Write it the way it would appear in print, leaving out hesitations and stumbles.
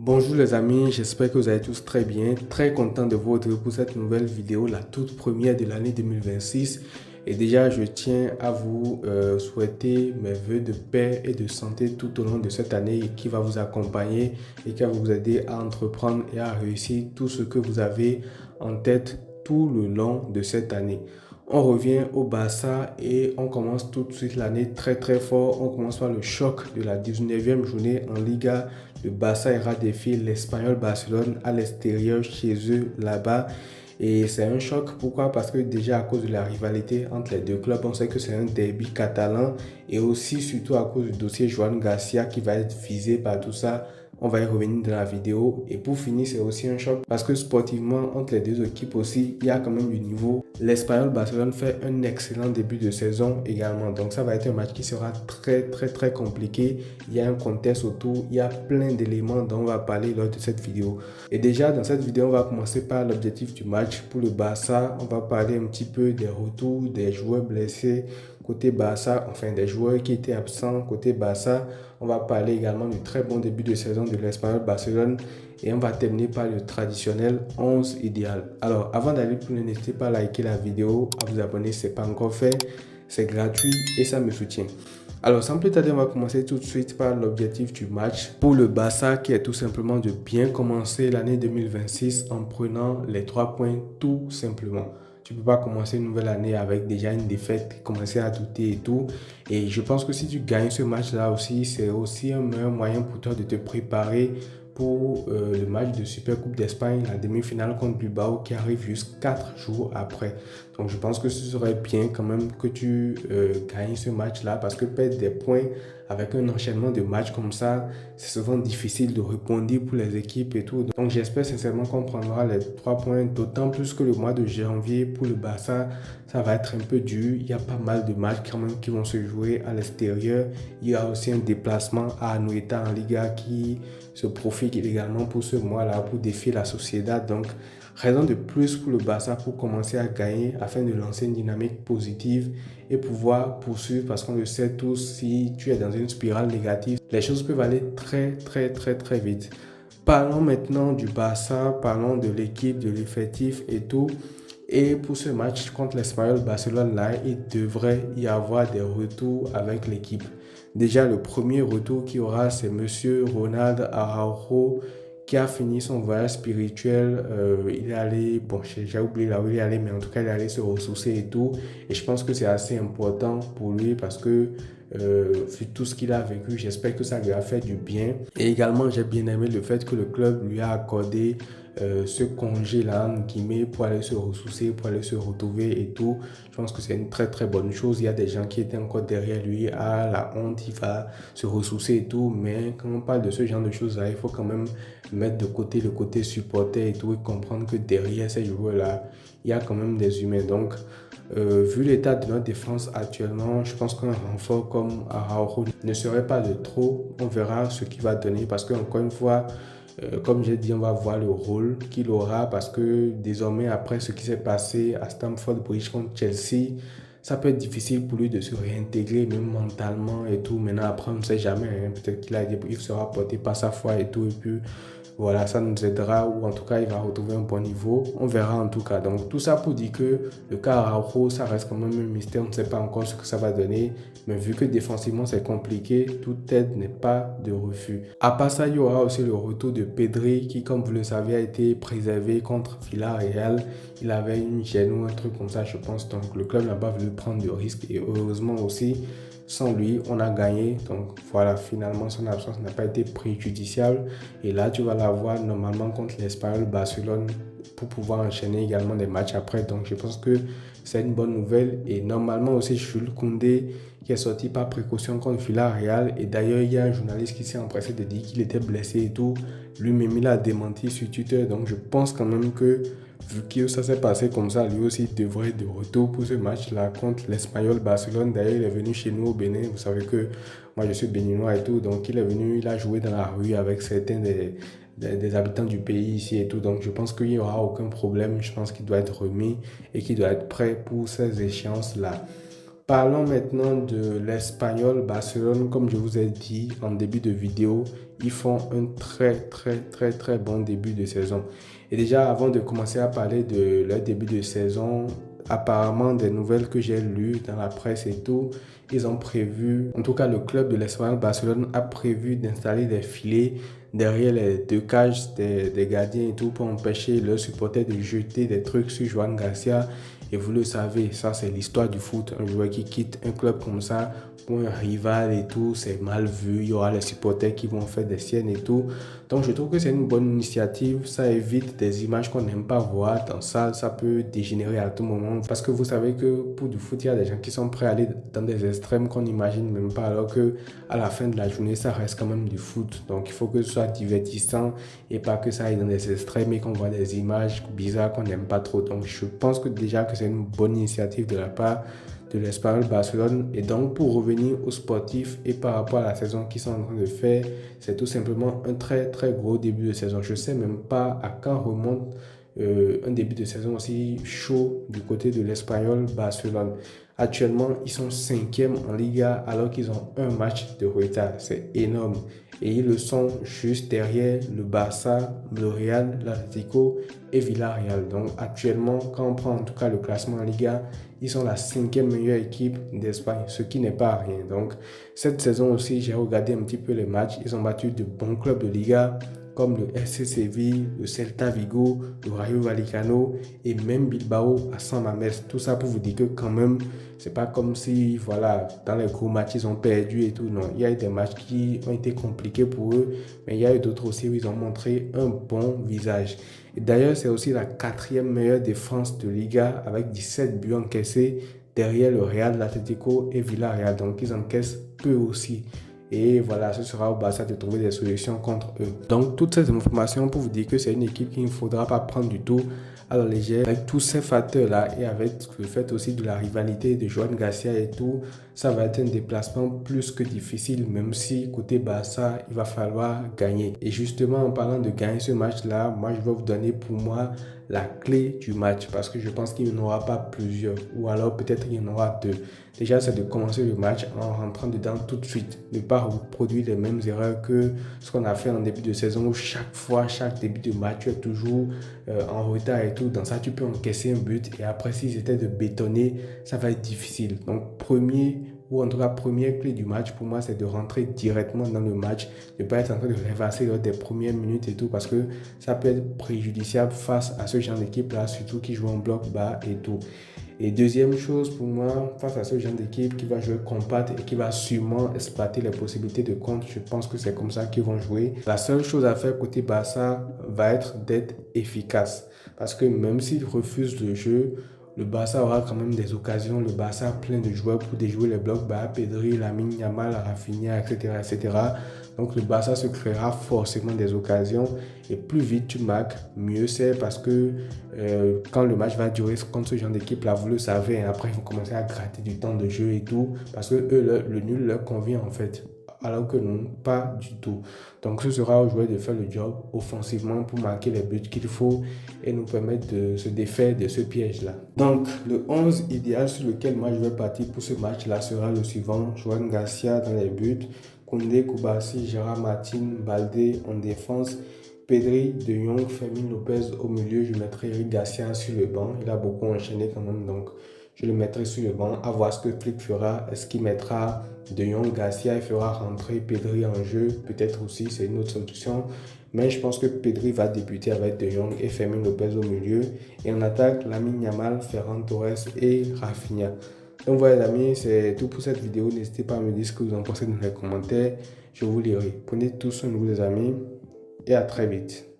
Bonjour les amis, j'espère que vous allez tous très bien. Très content de vous retrouver pour cette nouvelle vidéo, la toute première de l'année 2026. Et déjà, je tiens à vous souhaiter mes vœux de paix et de santé tout au long de cette année qui va vous accompagner et qui va vous aider à entreprendre et à réussir tout ce que vous avez en tête tout le long de cette année. On revient au Barça et on commence tout de suite l'année très fort. On commence par le choc de la 19e journée en Liga. Le Barça ira défier l'Espagnol Barcelone à l'extérieur chez eux là-bas. Et c'est un choc. Pourquoi? Parce que déjà à cause de la rivalité entre les deux clubs, on sait que c'est un derby catalan. Et aussi surtout à cause du dossier Joan Garcia qui va être visé par tout ça. On va y revenir dans la vidéo. Et pour finir, c'est aussi un choc parce que sportivement, entre les deux équipes aussi, il y a quand même du niveau. L'Espagnol Barcelone fait un excellent début de saison également. Donc ça va être un match qui sera très compliqué. Il y a un contexte autour. Il y a plein d'éléments dont on va parler lors de cette vidéo. Et déjà, dans cette vidéo, on va commencer par l'objectif du match. Pour le Barça, on va parler un petit peu des retours, des joueurs blessés côté Barça, enfin des joueurs qui étaient absents côté Barça. On va parler également du très bon début de saison de l'Espagnol Barcelone et on va terminer par le traditionnel 11 idéal. Alors, avant d'aller plus loin, n'hésitez pas à liker la vidéo, à vous abonner si ce n'est pas encore fait. C'est gratuit et ça me soutient. Alors, sans plus tarder, on va commencer tout de suite par l'objectif du match pour le Barça qui est tout simplement de bien commencer l'année 2026 en prenant les 3 points tout simplement. Tu ne peux pas commencer une nouvelle année avec déjà une défaite, commencer à douter et tout. Et je pense que si tu gagnes ce match-là aussi, c'est aussi un meilleur moyen pour toi de te préparer pour le match de Super Coupe d'Espagne, la demi-finale contre Bilbao qui arrive juste 4 jours après. Donc je pense que ce serait bien quand même que tu gagnes ce match-là parce que perdre des points avec un enchaînement de matchs comme ça, c'est souvent difficile de répondre pour les équipes et tout. Donc j'espère sincèrement qu'on prendra les 3 points, d'autant plus que le mois de janvier pour le Barça, ça va être un peu dur. Il y a pas mal de matchs quand même qui vont se jouer à l'extérieur. Il y a aussi un déplacement à Anoeta en Liga qui se profite également pour ce mois-là pour défier la Sociedad. Donc, raison de plus pour le Barça pour commencer à gagner afin de lancer une dynamique positive et pouvoir poursuivre parce qu'on le sait tous, si tu es dans une spirale négative, les choses peuvent aller très vite. Parlons maintenant du Barça, parlons de l'équipe, de l'effectif et tout. Et pour ce match contre l'Espagnol Barcelone, là, il devrait y avoir des retours avec l'équipe. Déjà, le premier retour qu'il y aura, c'est Monsieur Ronald Araujo qui a fini son voyage spirituel. Il est allé, bon, j'ai oublié là où il est allé, mais en tout cas, il est allé se ressourcer et tout. Et je pense que c'est assez important pour lui parce que vu tout ce qu'il a vécu, j'espère que ça lui a fait du bien. Et également, j'ai bien aimé le fait que le club lui a accordé ce congé-là, en guillemets, pour aller se ressourcer, pour aller se retrouver et tout. Je pense que c'est une très bonne chose. Il y a des gens qui étaient encore derrière lui, à la honte, il va se ressourcer et tout. Mais quand on parle de ce genre de choses-là, il faut quand même mettre de côté le côté supporter et tout et comprendre que derrière ces joueurs-là, il y a quand même des humains. Donc, vu l'état de notre défense actuellement, je pense qu'un renfort comme Araujo ne serait pas de trop. On verra ce qu'il va donner parce que encore une fois, comme j'ai dit, on va voir le rôle qu'il aura parce que désormais, après ce qui s'est passé à Stamford Bridge contre Chelsea, ça peut être difficile pour lui de se réintégrer, même mentalement et tout. Maintenant, après, on ne sait jamais. Hein. Peut-être qu'il sera porté par sa foi et tout. Et puis, voilà, ça nous aidera ou en tout cas, il va retrouver un bon niveau. On verra en tout cas. Donc, tout ça pour dire que le cas Araujo, ça reste quand même un mystère. On ne sait pas encore ce que ça va donner. Mais vu que défensivement, c'est compliqué, toute aide n'est pas de refus. À part ça, il y aura aussi le retour de Pedri qui, comme vous le savez, a été préservé contre Villarreal. Il avait une gêne ou un truc comme ça, je pense. Donc, le club n'a pas voulu prendre de risque. Et heureusement aussi, sans lui, on a gagné. Donc, voilà, finalement, son absence n'a pas été préjudiciable. Et là, tu vas l'avoir normalement contre l'Espagnol Barcelone pour pouvoir enchaîner également des matchs après. Donc, je pense que c'est une bonne nouvelle. Et normalement aussi, Jules Koundé qui est sorti par précaution contre Villarreal. Et d'ailleurs, il y a un journaliste qui s'est empressé de dire qu'il était blessé et tout. Lui-même, il a démenti sur Twitter. Donc, je pense quand même que vu que ça s'est passé comme ça, lui aussi devrait être de retour pour ce match-là contre l'Espagnol Barcelone. D'ailleurs, il est venu chez nous au Bénin. Vous savez que moi, je suis béninois et tout. Donc, il est venu, il a joué dans la rue avec certains des habitants du pays ici et tout. Donc, je pense qu'il n'y aura aucun problème. Je pense qu'il doit être remis et qu'il doit être prêt pour ces échéances-là. Parlons maintenant de l'Espagnol Barcelone. Comme je vous ai dit en début de vidéo, ils font un très bon début de saison. Et déjà, avant de commencer à parler de leur début de saison, apparemment des nouvelles que j'ai lues dans la presse et tout, ils ont prévu, en tout cas le club de l'Espagnol Barcelone a prévu d'installer des filets derrière les deux cages des gardiens et tout pour empêcher leurs supporters de jeter des trucs sur Joan Garcia. Et vous le savez, ça c'est l'histoire du foot. Un joueur qui quitte un club comme ça pour un rival et tout, c'est mal vu. Il y aura les supporters qui vont faire des siennes et tout. Donc je trouve que c'est une bonne initiative. Ça évite des images qu'on n'aime pas voir dans ça. Ça peut dégénérer à tout moment. Parce que vous savez que pour du foot, il y a des gens qui sont prêts à aller dans des extrêmes qu'on n'imagine même pas. Alors que à la fin de la journée, ça reste quand même du foot. Donc il faut que ce soit divertissant et pas que ça aille dans des extrêmes et qu'on voit des images bizarres qu'on n'aime pas trop. Donc je pense que déjà que c'est une bonne initiative de la part de l'Espagnol Barcelone. Et donc pour revenir aux sportifs et par rapport à la saison qu'ils sont en train de faire, c'est tout simplement un très gros début de saison. Je ne sais même pas à quand remonte un début de saison aussi chaud du côté de l'Espagnol Barcelone. Actuellement, ils sont 5e en Liga alors qu'ils ont un match de retard. C'est énorme. Et ils le sont juste derrière le Barça, le Real, l'Atlético et Villarreal. Donc actuellement, quand on prend en tout cas le classement en Liga, ils sont la 5e meilleure équipe d'Espagne, ce qui n'est pas rien. Donc cette saison aussi, j'ai regardé un petit peu les matchs. Ils ont battu de bons clubs de Liga comme le FC Séville, le Celta Vigo, le Rayo Vallecano et même Bilbao à San Mamés. Tout ça pour vous dire que quand même, c'est pas comme si, voilà, dans les gros matchs, ils ont perdu et tout. Non, il y a eu des matchs qui ont été compliqués pour eux, mais il y a eu d'autres aussi où ils ont montré un bon visage. Et d'ailleurs, c'est aussi la 4e meilleure défense de Liga avec 17 buts encaissés derrière le Real, l'Atlético et Villarreal. Donc, ils encaissent peu aussi. Et voilà, ce sera au Barça de trouver des solutions contre eux. Donc, toutes ces informations pour vous dire que c'est une équipe qu'il ne faudra pas prendre du tout à la légère. Avec tous ces facteurs-là et avec le fait aussi de la rivalité de Joan Garcia et tout, ça va être un déplacement plus que difficile, même si côté Barça, il va falloir gagner. Et justement, en parlant de gagner ce match-là, moi, je vais vous donner pour moi la clé du match parce que je pense qu'il n'y en aura pas plusieurs ou alors peut-être il y en aura deux. Déjà, c'est de commencer le match en rentrant dedans tout de suite. Ne pas reproduire les mêmes erreurs que ce qu'on a fait en début de saison où chaque fois, chaque début de match, tu es toujours en retard et tout. Dans ça, tu peux encaisser un but et après, si c'était de bétonner, ça va être difficile. Donc, ou en tout cas, première clé du match, pour moi, c'est de rentrer directement dans le match, de ne pas être en train de rêvasser lors des premières minutes et tout, parce que ça peut être préjudiciable face à ce genre d'équipe-là, surtout qui joue en bloc bas et tout. Et deuxième chose pour moi, face à ce genre d'équipe qui va jouer compact et qui va sûrement exploiter les possibilités de contre, je pense que c'est comme ça qu'ils vont jouer. La seule chose à faire côté Barça va être d'être efficace. Parce que même s'ils refusent le jeu, le Barça aura quand même des occasions. Le Barça a plein de joueurs pour déjouer les blocs bas, Pedri, Lamine Yamal, Rafinha, etc. Donc le Barça se créera forcément des occasions et plus vite tu marques, mieux c'est parce que quand le match va durer contre ce genre d'équipe là, vous le savez, hein, après ils vont commencer à gratter du temps de jeu et tout parce que eux, le nul leur convient en fait. Alors que non, pas du tout. Donc ce sera aux joueurs de faire le job offensivement pour marquer les buts qu'il faut et nous permettre de se défaire de ce piège-là. Donc le 11 idéal sur lequel moi je vais partir pour ce match-là sera le suivant. Joan Garcia dans les buts, Koundé, Koubarsi, Gérard Martin, Baldé en défense, Pedri, De Jong, Fermin Lopez au milieu. Je mettrai Eric Garcia sur le banc. Il a beaucoup enchaîné quand même, donc je le mettrai sur le banc. À voir ce que Flick fera. Est-ce qu'il mettra De Jong, Garcia et fera rentrer Pedri en jeu? Peut-être aussi, c'est une autre solution. Mais je pense que Pedri va débuter avec De Jong et Fermin Lopez au milieu. Et en attaque, Lamine Yamal, Ferran Torres et Rafinha. Donc voilà les amis, c'est tout pour cette vidéo. N'hésitez pas à me dire ce que vous en pensez dans les commentaires. Je vous lirai. Prenez tous soin de vous les amis et à très vite.